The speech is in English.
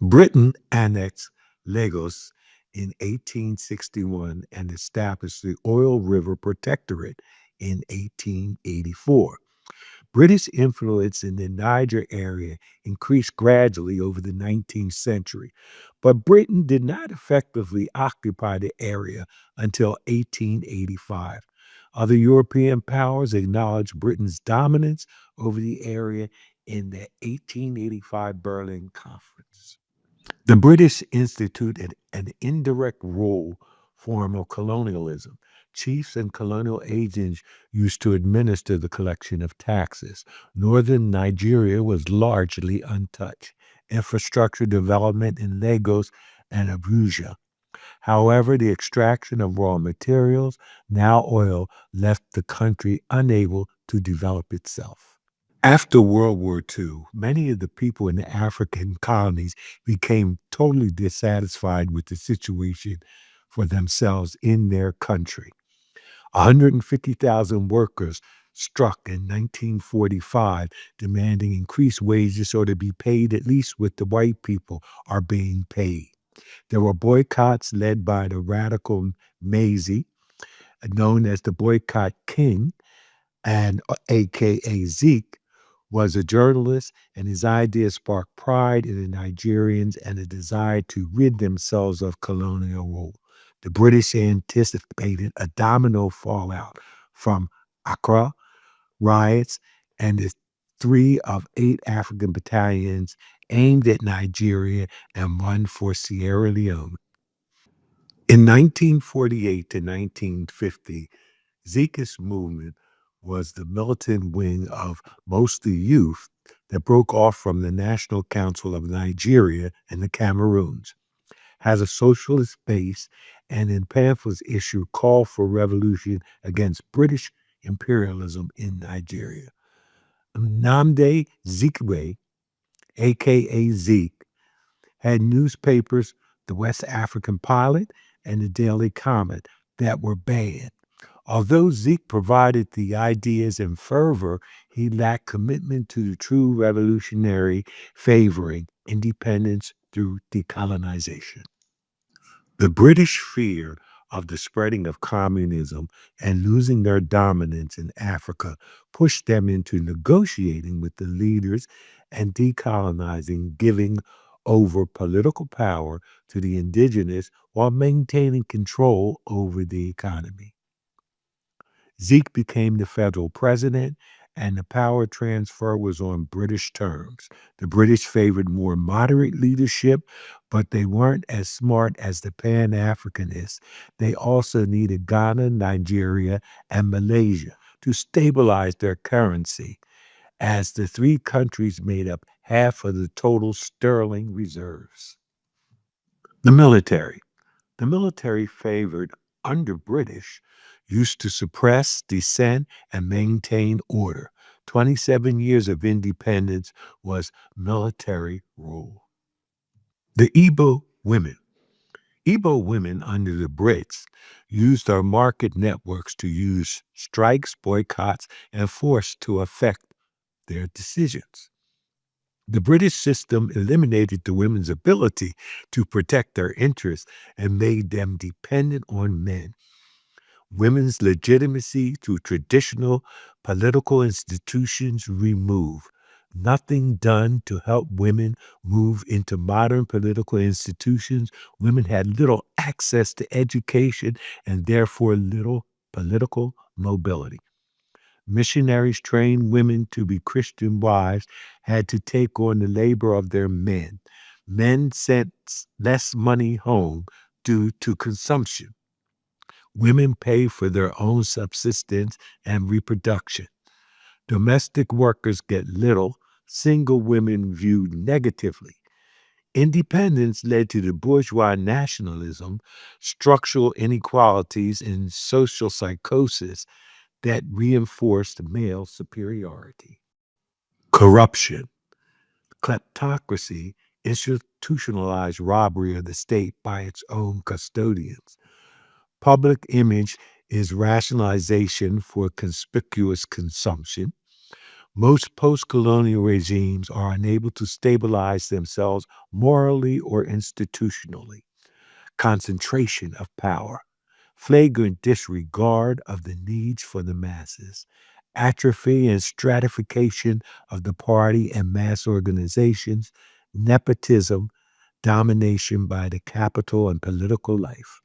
Britain annexed Lagos in 1861 and established the Oil River Protectorate in 1884. British influence in the Niger area increased gradually over the 19th century, but Britain did not effectively occupy the area until 1885. Other European powers acknowledged Britain's dominance over the area in the 1885 Berlin Conference. The British instituted an indirect rule form of colonialism. Chiefs and colonial agents used to administer the collection of taxes. Northern Nigeria was largely untouched. Infrastructure development in Lagos and Abuja. However, the extraction of raw materials, now oil, left the country unable to develop itself. After World War II, many of the people in the African colonies became totally dissatisfied with the situation for themselves in their country. 150,000 workers struck in 1945, demanding increased wages or to be paid at least what the white people are being paid. There were boycotts led by the radical Mazie, known as the Boycott King, and AKA Zeke, was a journalist, and his ideas sparked pride in the Nigerians and a desire to rid themselves of colonial rule. The British anticipated a domino fallout from Accra riots and the 3 of 8 African battalions aimed at Nigeria and one for Sierra Leone. In 1948 to 1950, Zeke's movement was the militant wing of mostly youth that broke off from the National Council of Nigeria and the Cameroons, has a socialist base, and in pamphlets issued call for revolution against British imperialism in Nigeria. Nnamdi Zikwe, aka Zeke, had newspapers, the West African Pilot and the Daily Comet, that were banned. Although Zeke provided the ideas and fervor, he lacked commitment to the true revolutionary favoring independence through decolonization. The British fear of the spreading of communism and losing their dominance in Africa pushed them into negotiating with the leaders and decolonizing, giving over political power to the indigenous while maintaining control over the economy. Zeke became the federal president, and the power transfer was on British terms. The British favored more moderate leadership, but they weren't as smart as the Pan Africanists. They also needed Ghana, Nigeria, and Malaysia to stabilize their currency, as the 3 countries made up half of the total sterling reserves. The military. The military favored under British used to suppress dissent and maintain order. 27 years of independence was military rule. The Igbo women. Igbo women under the Brits used their market networks to use strikes, boycotts, and force to affect their decisions. The British system eliminated the women's ability to protect their interests and made them dependent on men. Women's legitimacy through traditional political institutions removed. Nothing done to help women move into modern political institutions. Women had little access to education and therefore little political mobility. Missionaries trained women to be Christian wives, had to take on the labor of their men. Men sent less money home due to consumption. Women pay for their own subsistence and reproduction. Domestic workers get little, single women viewed negatively. Independence led to the bourgeois nationalism, structural inequalities, and social psychosis that reinforced male superiority. Corruption, kleptocracy, institutionalized robbery of the state by its own custodians. Public image is rationalization for conspicuous consumption. Most post colonial regimes are unable to stabilize themselves morally or institutionally. Concentration of power, flagrant disregard of the needs for the masses, atrophy and stratification of the party and mass organizations, nepotism, domination by the capital and political life.